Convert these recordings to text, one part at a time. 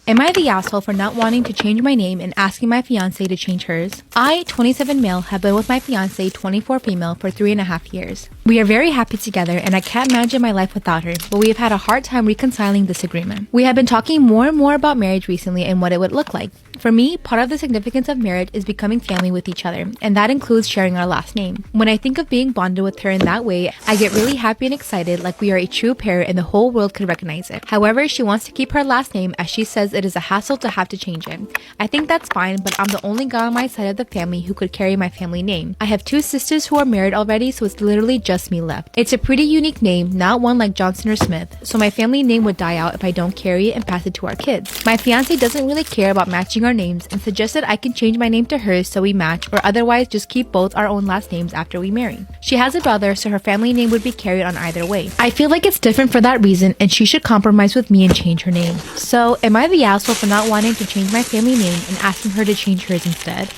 Am I the asshole for not wanting to change my name and asking my fiance to change hers? I, 27 male, have been with my fiance, 24 female, for 3.5 years. We are very happy together and I can't imagine my life without her, but we have had a hard time reconciling this agreement. We have been talking more and more about marriage recently and what it would look like. For me, part of the significance of marriage is becoming family with each other, and that includes sharing our last name. When I think of being bonded with her in that way, I get really happy and excited like we are a true pair and the whole world could recognize it. However, she wants to keep her last name as she says it is a hassle to have to change it. I think that's fine, but I'm the only guy on my side of the family who could carry my family name. I have 2 sisters who are married already, so it's literally just me left. It's a pretty unique name, not one like Johnson or Smith, so my family name would die out if I don't carry it and pass it to our kids. My fiance doesn't really care about matching our names and suggested I can change my name to hers so we match, or otherwise just keep both our own last names after we marry. She has a brother, so her family name would be carried on either way. I feel like it's different for that reason and she should compromise with me and change her name. So, am I the asshole for not wanting to change my family name and asking her to change hers instead?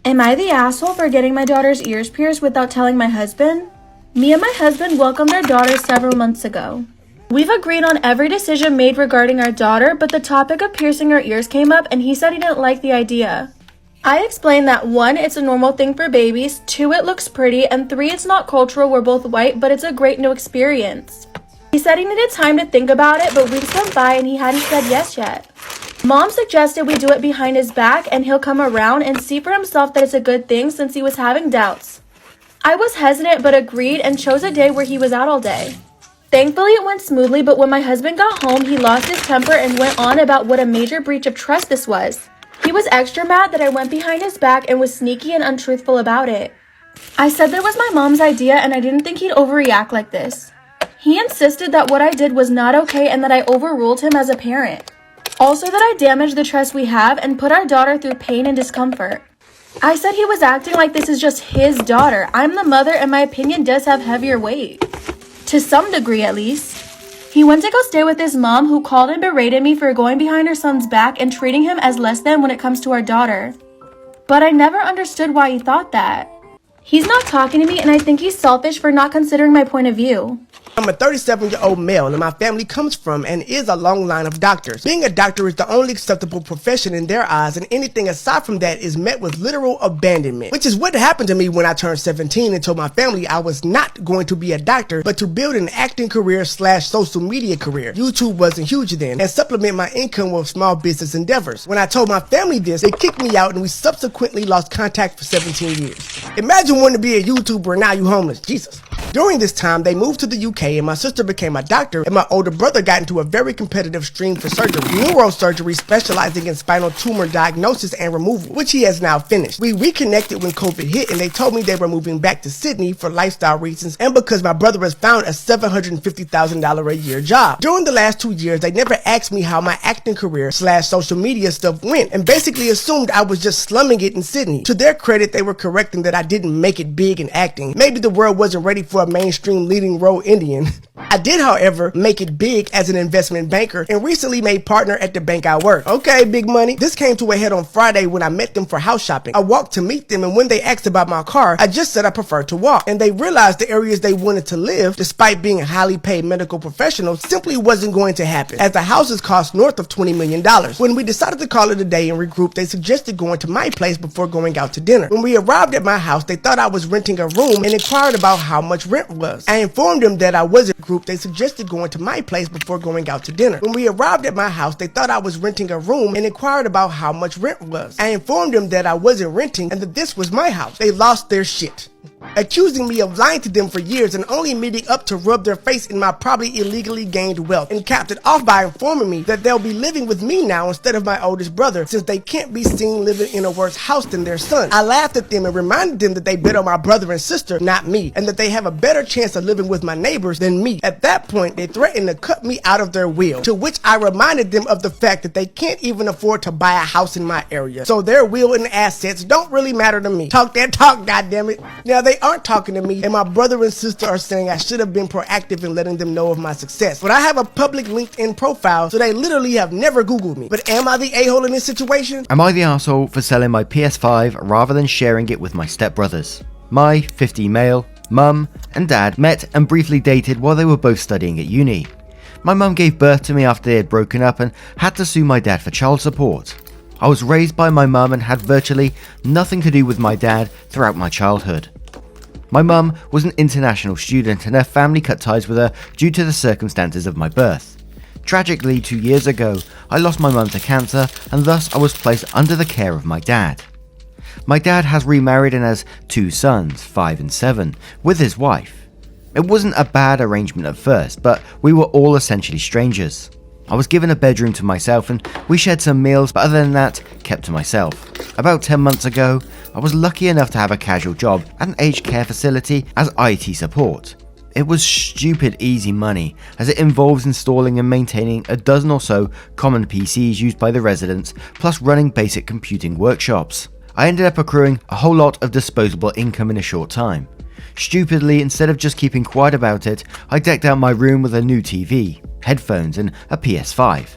Am I the asshole for getting my daughter's ears pierced without telling my husband? Me and my husband welcomed our daughter several months ago. We've agreed on every decision made regarding our daughter, but the topic of piercing her ears came up and he said he didn't like the idea. I explained that 1, it's a normal thing for babies, 2, it looks pretty, and 3, it's not cultural, we're both white, but it's a great new experience. He said he needed time to think about it, but weeks went by and he hadn't said yes yet. Mom suggested we do it behind his back and he'll come around and see for himself that it's a good thing since he was having doubts. I was hesitant but agreed and chose a day where he was out all day. Thankfully it went smoothly, but when my husband got home, he lost his temper and went on about what a major breach of trust this was. He was extra mad that I went behind his back and was sneaky and untruthful about it. I said that was my mom's idea and I didn't think he'd overreact like this. He insisted that what I did was not okay and that I overruled him as a parent. Also that I damaged the trust we have and put our daughter through pain and discomfort. I said he was acting like this is just his daughter. I'm the mother and my opinion does have heavier weight. To some degree at least. He went to go stay with his mom who called and berated me for going behind her son's back and treating him as less than when it comes to our daughter. But I never understood why he thought that. He's not talking to me and I think he's selfish for not considering my point of view. I'm a 37-year-old male and my family comes from and is a long line of doctors. Being a doctor is the only acceptable profession in their eyes, and anything aside from that is met with literal abandonment, which is what happened to me when I turned 17 and told my family I was not going to be a doctor but to build an acting career / social media career. YouTube wasn't huge then, and supplement my income with small business endeavors. When I told my family this, they kicked me out and we subsequently lost contact for 17 years. Imagine wanting to be a YouTuber and now you homeless. Jesus. During this time, they moved to the UK and my sister became a doctor and my older brother got into a very competitive stream for surgery, neurosurgery specializing in spinal tumor diagnosis and removal, which he has now finished. We reconnected when COVID hit and they told me they were moving back to Sydney for lifestyle reasons and because my brother has found a $750,000 a year job. During the last 2 years, they never asked me how my acting career / social media stuff went and basically assumed I was just slumming it in Sydney. To their credit, they were correcting that I didn't make it big in acting. Maybe the world wasn't ready for a mainstream leading role Indian. I did, however, make it big as an investment banker and recently made partner at the bank I work. Okay, big money. This came to a head on Friday when I met them for house shopping. I walked to meet them and when they asked about my car, I just said I prefer to walk. And they realized the areas they wanted to live, despite being a highly paid medical professional, simply wasn't going to happen as the houses cost north of $20 million. When we decided to call it a day and regroup, they suggested going to my place before going out to dinner. When we arrived at my house, they thought I was renting a room and inquired about how much rent was. I informed them that I wasn't group. They suggested going to my place before going out to dinner. When we arrived at my house, they thought I was renting a room and inquired about how much rent was. I informed them that I wasn't renting and that this was my house. They lost their shit, accusing me of lying to them for years and only meeting up to rub their face in my probably illegally gained wealth, and capped it off by informing me that they'll be living with me now instead of my oldest brother since they can't be seen living in a worse house than their son. I laughed at them and reminded them that they bet on my brother and sister, not me, and that they have a better chance of living with my neighbors than me. At that point, they threatened to cut me out of their will, to which I reminded them of the fact that they can't even afford to buy a house in my area, so their will and assets don't really matter to me. Talk that talk, goddammit. Now they aren't talking to me and my brother and sister are saying I should have been proactive in letting them know of my success, but I have a public LinkedIn profile, so they literally have never Googled me. But am I the a-hole in this situation? Am I the arsehole for selling my PS5 rather than sharing it with my stepbrothers? My 50 male, mum and dad met and briefly dated while they were both studying at uni. My mum gave birth to me after they had broken up and had to sue my dad for child support. I was raised by my mum and had virtually nothing to do with my dad throughout my childhood. My mum was an international student and her family cut ties with her due to the circumstances of my birth. Tragically, 2 years ago, I lost my mum to cancer and thus I was placed under the care of my dad. My dad has remarried and has 2 sons, 5 and 7, with his wife. It wasn't a bad arrangement at first, but we were all essentially strangers. I was given a bedroom to myself and we shared some meals, but other than that, kept to myself. About 10 months ago, I was lucky enough to have a casual job at an aged care facility as IT support. It was stupid easy money, as it involves installing and maintaining a dozen or so common PCs used by the residents, plus running basic computing workshops. I ended up accruing a whole lot of disposable income in a short time. Stupidly, instead of just keeping quiet about it, I decked out my room with a new TV, headphones and a PS5.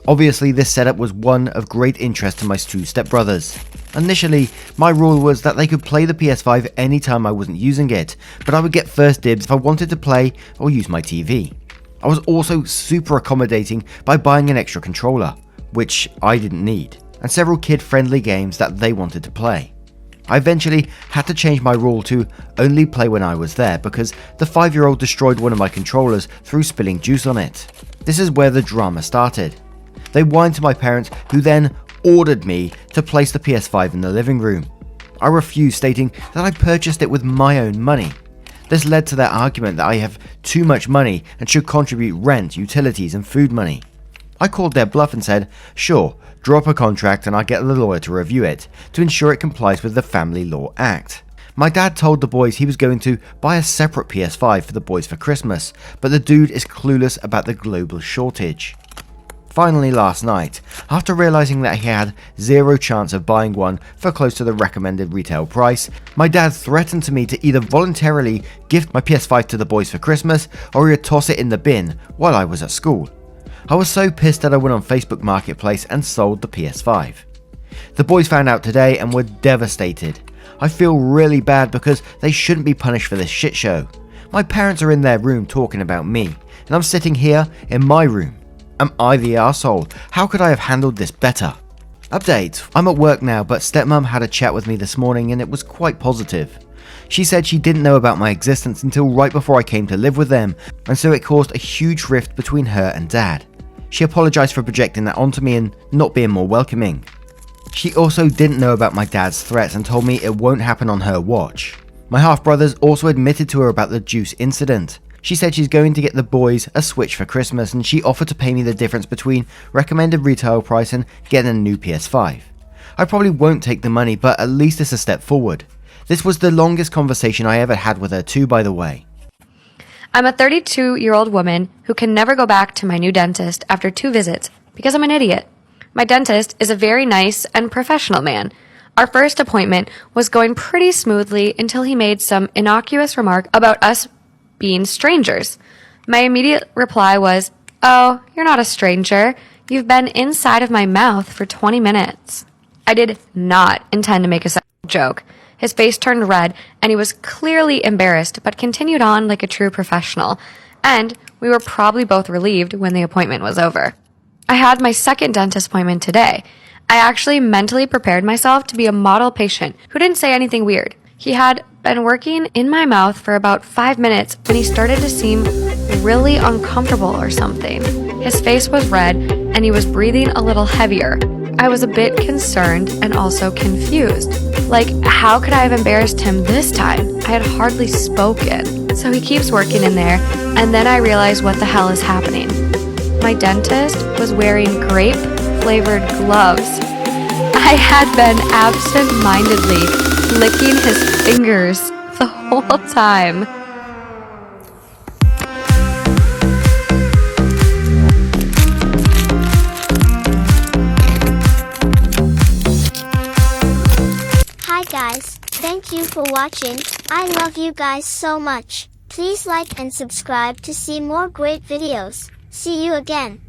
Obviously, this setup was one of great interest to my 2 stepbrothers. Initially, my rule was that they could play the PS5 anytime I wasn't using it, but I would get first dibs if I wanted to play or use my TV. I was also super accommodating by buying an extra controller, which I didn't need, and several kid-friendly games that they wanted to play. I eventually had to change my rule to only play when I was there because the 5-year-old destroyed one of my controllers through spilling juice on it. This is where the drama started. They whined to my parents, who then ordered me to place the PS5 in the living room. I refused, stating that I purchased it with my own money. This led to their argument that I have too much money and should contribute rent, utilities and food money. I called their bluff and said, sure, draw up a contract and I get the lawyer to review it to ensure it complies with the Family Law Act. My dad told the boys he was going to buy a separate PS5 for the boys for Christmas, but the dude is clueless about the global shortage. Finally last night, after realizing that he had zero chance of buying one for close to the recommended retail price, my dad threatened to me to either voluntarily gift my PS5 to the boys for Christmas or he would toss it in the bin while I was at school. I was so pissed that I went on Facebook Marketplace and sold the PS5. The boys found out today and were devastated. I feel really bad because they shouldn't be punished for this shit show. My parents are in their room talking about me, and I'm sitting here in my room. Am I the arsehole? How could I have handled this better? Update: I'm at work now, but stepmom had a chat with me this morning and it was quite positive. She said she didn't know about my existence until right before I came to live with them, and so it caused a huge rift between her and dad. She apologised for projecting that onto me and not being more welcoming. She also didn't know about my dad's threats and told me it won't happen on her watch. My half-brothers also admitted to her about the juice incident. She said she's going to get the boys a Switch for Christmas and she offered to pay me the difference between recommended retail price and getting a new PS5. I probably won't take the money, but at least it's a step forward. This was the longest conversation I ever had with her too, by the way. I'm a 32-year-old woman who can never go back to my new dentist after 2 visits because I'm an idiot. My dentist is a very nice and professional man. Our first appointment was going pretty smoothly until he made some innocuous remark about us being strangers. My immediate reply was, "Oh, you're not a stranger. You've been inside of my mouth for 20 minutes. I did not intend to make a joke. His face turned red and he was clearly embarrassed, but continued on like a true professional. And we were probably both relieved when the appointment was over. I had my second dentist appointment today. I actually mentally prepared myself to be a model patient who didn't say anything weird. He had been working in my mouth for about 5 minutes when he started to seem really uncomfortable or something. His face was red and he was breathing a little heavier. I was a bit concerned and also confused. Like, how could I have embarrassed him this time? I had hardly spoken. So he keeps working in there, and then I realized what the hell is happening. My dentist was wearing grape-flavored gloves. I had been absent-mindedly licking his fingers the whole time. Hi guys, thank you for watching. I love you guys so much. Please like and subscribe to see more great videos. See you again.